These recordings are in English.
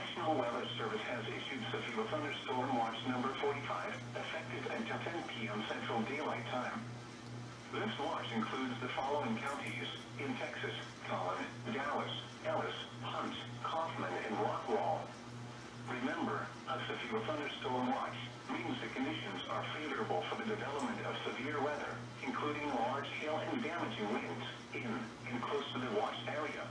National Weather Service has issued severe thunderstorm watch number 45, effective until 10 p.m. Central Daylight Time. This watch includes the following counties in Texas: Collin, Dallas, Ellis, Hunt, Kaufman, and Rockwall. Remember, a severe thunderstorm watch means the conditions are favorable for the development of severe weather, including large hail and damaging winds in and close to the watched area.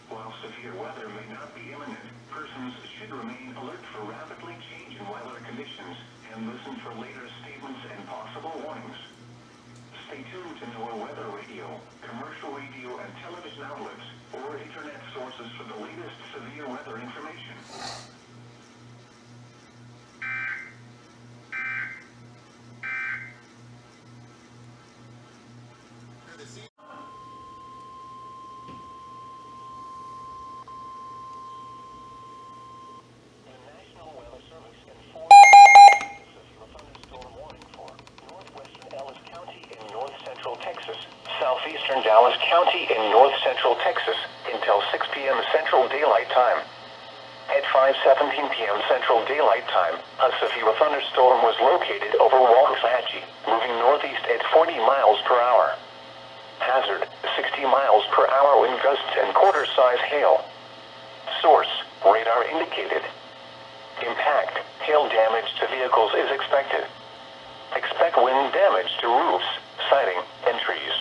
While severe weather may not be imminent, persons should remain alert for rapidly changing weather conditions and listen for later statements and possible warnings. Stay tuned to NOAA weather radio, commercial radio and television outlets, or internet sources for the latest severe weather information. Southeastern Dallas County in north central Texas until 6 p.m. Central Daylight Time. At 5:17 p.m. Central Daylight Time, a severe thunderstorm was located over Waxahachie, moving northeast at 40 miles per hour. Hazard: 60 miles per hour wind gusts and quarter-size hail. Source: radar indicated. Impact: hail damage to vehicles is expected. Expect wind damage to roofs, siding, and trees.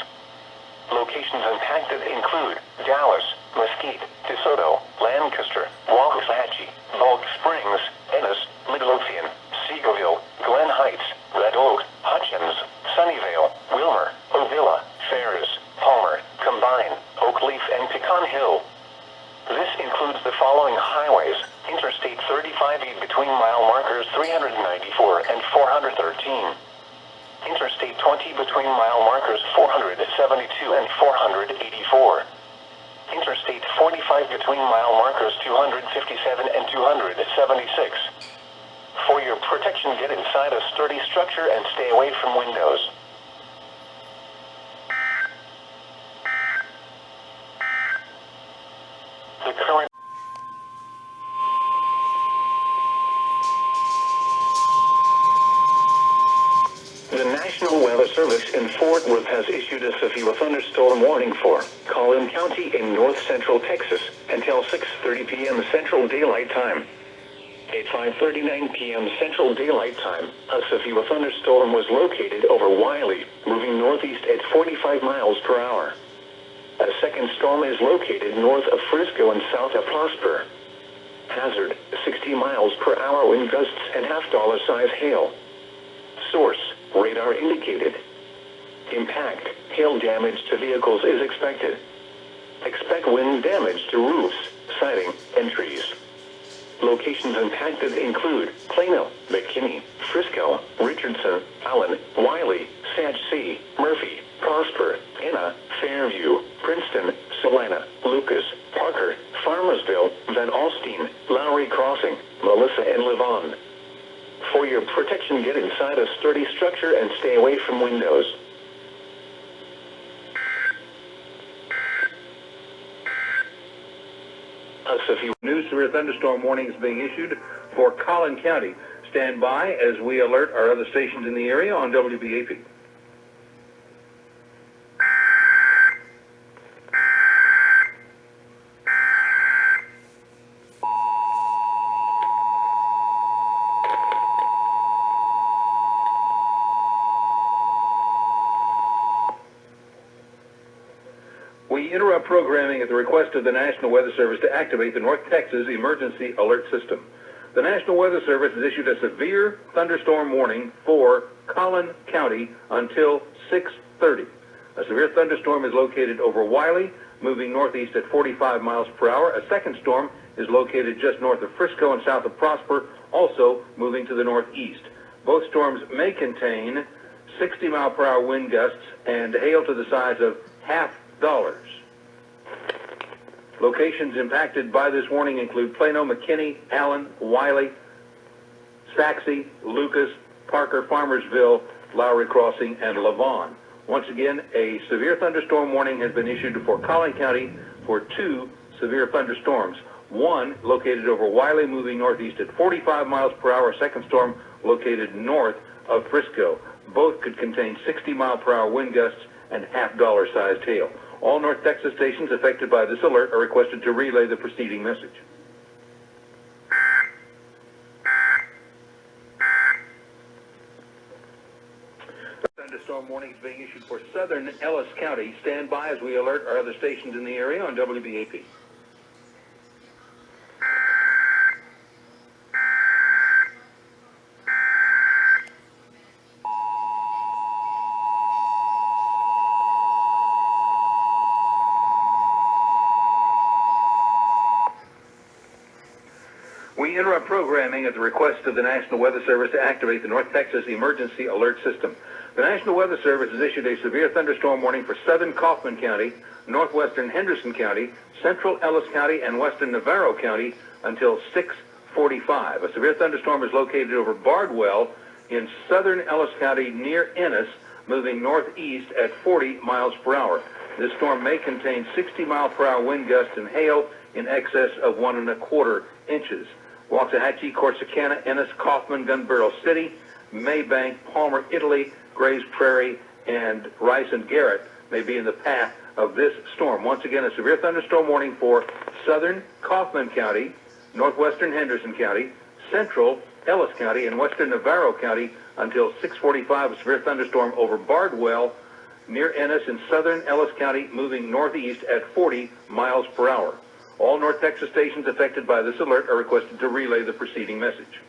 Locations impacted include Dallas, Mesquite, DeSoto, Lancaster, Waxahachie, Bulk Springs, Ennis, Midlothian, Seagoville, Glen Heights, Red Oak, Hutchins, Sunnyvale, Wilmer, Ovilla, Ferris, Palmer, Combine, Oakleaf, and Pecan Hill. This includes the following highways: Interstate 35E between mile markers 394 and 413. Interstate 20 between mile markers 472 and 484. Interstate 45 between mile markers 257 and 276. For your protection, get inside a sturdy structure and stay away from windows. The current The National Weather Service in Fort Worth has issued a severe thunderstorm warning for Collin County in north central Texas until 6:30 p.m. Central Daylight Time. At 5:39 p.m. Central Daylight Time, a severe thunderstorm was located over Wiley, moving northeast at 45 miles per hour. A second storm is located north of Frisco and south of Prosper. Hazard: 60 miles per hour wind gusts and half-dollar size hail. Source: radar indicated. Impact: hail damage to vehicles is expected. Expect wind damage to roofs, siding, and trees. Locations impacted include Plano, McKinney, Frisco, Richardson, Allen, Wiley, Sag C, Murphy, Prosper, Enna, Fairview, Princeton, Salina, Lucas, Parker, Farmersville, Van Alstyne, Lowry Crossing, Melissa, and Levon. For your protection, get inside a sturdy structure and stay away from windows. New severe thunderstorm warning is being issued for Collin County. Stand by as we alert our other stations in the area on WBAP. We interrupt programming at the request of the National Weather Service to activate the North Texas Emergency Alert System. The National Weather Service has issued a severe thunderstorm warning for Collin County until 6:30. A severe thunderstorm is located over Wiley, moving northeast at 45 miles per hour. A second storm is located just north of Frisco and south of Prosper, also moving to the northeast. Both storms may contain 60-mile-per-hour wind gusts and hail to the size of $half. Locations impacted by this warning include Plano, McKinney, Allen, Wiley, Saxe, Lucas, Parker, Farmersville, Lowry Crossing, and Levon. Once again, a severe thunderstorm warning has been issued for Collin County for 2 severe thunderstorms. One located over Wiley, moving northeast at 45 miles per hour. Second storm located north of Frisco. Both could contain 60-mile-per-hour wind gusts and half-dollar-sized hail. All North Texas stations affected by this alert are requested to relay the preceding message. Thunderstorm warnings being issued for southern Ellis County. Stand by as we alert our other stations in the area on WBAP. We interrupt programming at the request of the National Weather Service to activate the North Texas Emergency Alert System. The National Weather Service has issued a severe thunderstorm warning for southern Kaufman County, northwestern Henderson County, central Ellis County, and western Navarro County until 6:45. A severe thunderstorm is located over Bardwell in southern Ellis County near Ennis, moving northeast at 40 miles per hour. This storm may contain 60-mile-per-hour wind gusts and hail in excess of 1¼ inches. Waxahachie, Corsicana, Ennis, Kaufman, Gun Barrel City, Maybank, Palmer, Italy, Grays Prairie, and Rice and Garrett may be in the path of this storm. Once again, a severe thunderstorm warning for southern Kaufman County, northwestern Henderson County, central Ellis County, and western Navarro County until 6:45. A severe thunderstorm over Bardwell near Ennis in southern Ellis County, moving northeast at 40 miles per hour. All North Texas stations affected by this alert are requested to relay the preceding message.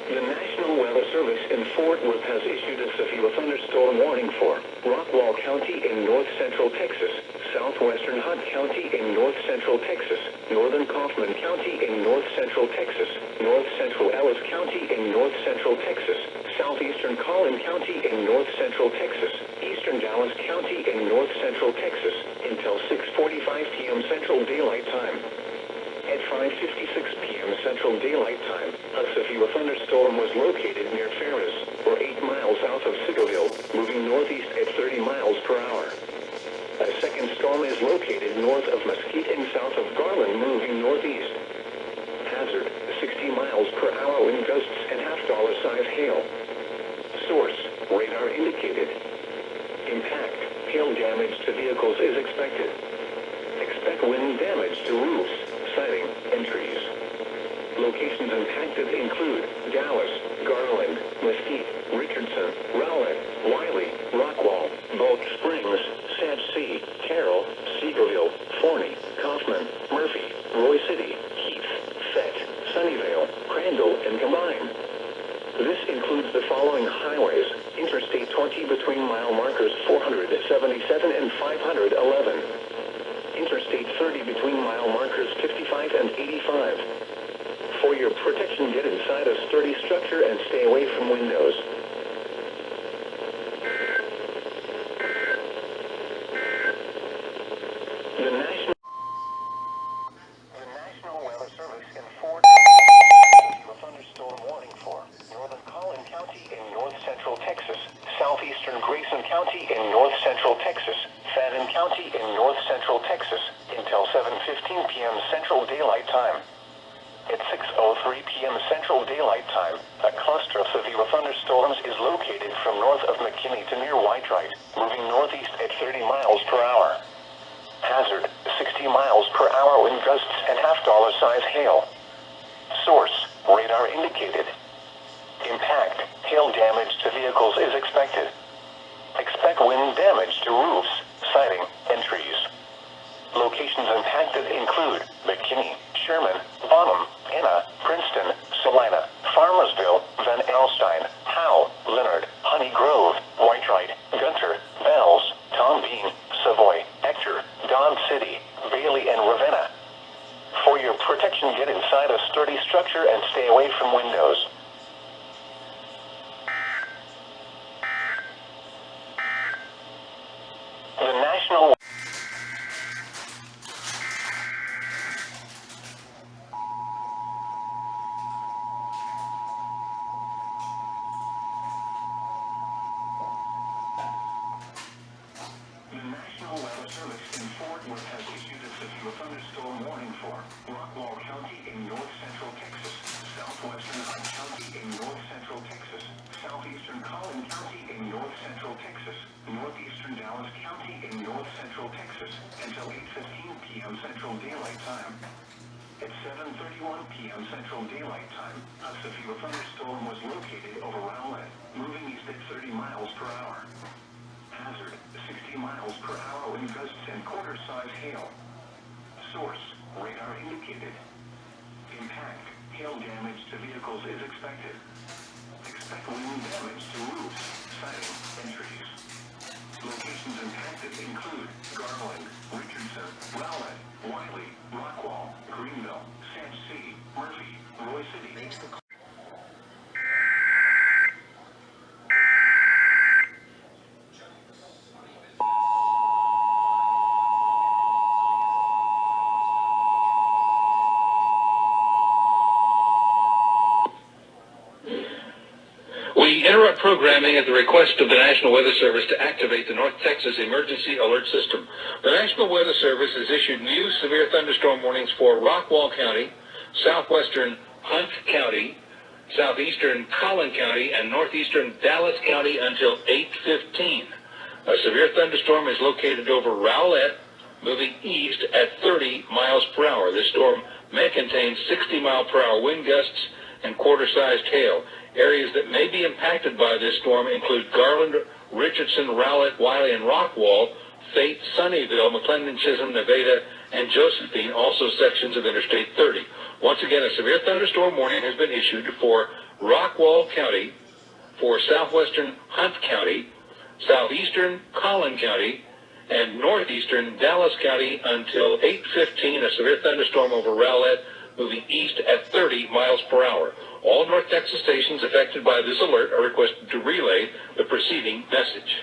The National Weather Service in Fort Worth has issued a severe thunderstorm warning for Rockwall County in north-central Texas, southwestern Hunt County in north-central Texas, northern Kaufman County in north-central Texas, north-central Ellis County in north-central Texas, southeastern Collin County in north-central Texas, eastern Dallas County in north-central Texas, until 6:45 p.m. Central Daylight Time. At 5:56 p.m. Central Daylight Time, a severe thunderstorm was located near Ferris, or 8 miles south of Sickle moving northeast at 30 miles per hour. A second storm is located north of Mesquite and south of Garland, moving northeast. Hazard, 60 miles per hour wind gusts and half-dollar-size hail. Source, radar indicated. Impact, hail damage to vehicles is expected. Expect wind damage to roofs, siding, and trees. Locations impacted include Dallas, Garland, Mesquite, Richardson, Rowlett, Wiley, Rockwall, Bulk Springs, Sage City, Carroll, Seagerville, Forney, Kaufman, Murphy, Roy City, Heath, Fett, Sunnyvale, Crandall, and Combine. This includes the following highways: Interstate 20 between mile markers 477 and 511. Interstate 30 between mile markers 55 and 85. For your protection, get inside a sturdy structure and stay away from windows. The National Weather Service in Fort Worth a thunderstorm warning for northern Collin County in north-central Texas, southeastern Grayson County in north-central Texas, Fannin County in north-central Texas, until 7:15 p.m. Central Daylight Time. At 6:03 p.m. Central Daylight Time, a cluster of severe thunderstorms is located from north of McKinney to near Whitewright, moving northeast at 30 miles per hour. Hazard, 60 miles per hour wind gusts and half-dollar-size hail. Source, radar indicated. Impact, hail damage to vehicles is expected. Expect wind damage to roofs, siding, and trees. Locations impacted include McKinney, Sherman, Bonham, Anna, Princeton, Salina, Farmersville, Van Alstyne, Howe, Leonard, Honey Grove, Whitewright, Gunter, Bells, Tom Bean, Savoy, Ector, Dodge City, Bailey, and Ravenna. For your protection, get inside a sturdy structure and stay away from windows. The National Central Daylight Time. At 7:31 p.m. Central Daylight Time, a severe thunderstorm was located over Rowlett, moving east at 30 miles per hour. Hazard, 60 miles per hour wind gusts and quarter-size hail. Source, radar indicated. Impact, hail damage to vehicles is expected. Expect wind damage to roofs, siding, and trees. Locations impacted include Garland, Richardson, Rowlett, Wiley, Rockwall, Greenville, Sandsea, Murphy, Roy City. We interrupt programming at the request of the National Weather Service to activate the North Texas Emergency Alert System. The National Weather Service has issued new severe thunderstorm warnings for Rockwall County, southwestern Hunt County, southeastern Collin County, and northeastern Dallas County until 8:15. A severe thunderstorm is located over Rowlett, moving east at 30 miles per hour. This storm may contain 60-mile-per-hour wind gusts and quarter-sized hail. Areas that may be impacted by this storm include Garland, Richardson, Rowlett, Wiley, and Rockwall, Fate, Sunnyvale, McClendon, Chisholm, Nevada, and Josephine, also sections of Interstate 30. Once again, a severe thunderstorm warning has been issued for Rockwall County, for southwestern Hunt County, southeastern Collin County, and northeastern Dallas County until 8:15. A severe thunderstorm over Rowlett, moving east at 30 miles per hour. All North Texas stations affected by this alert are requested to relay the preceding message.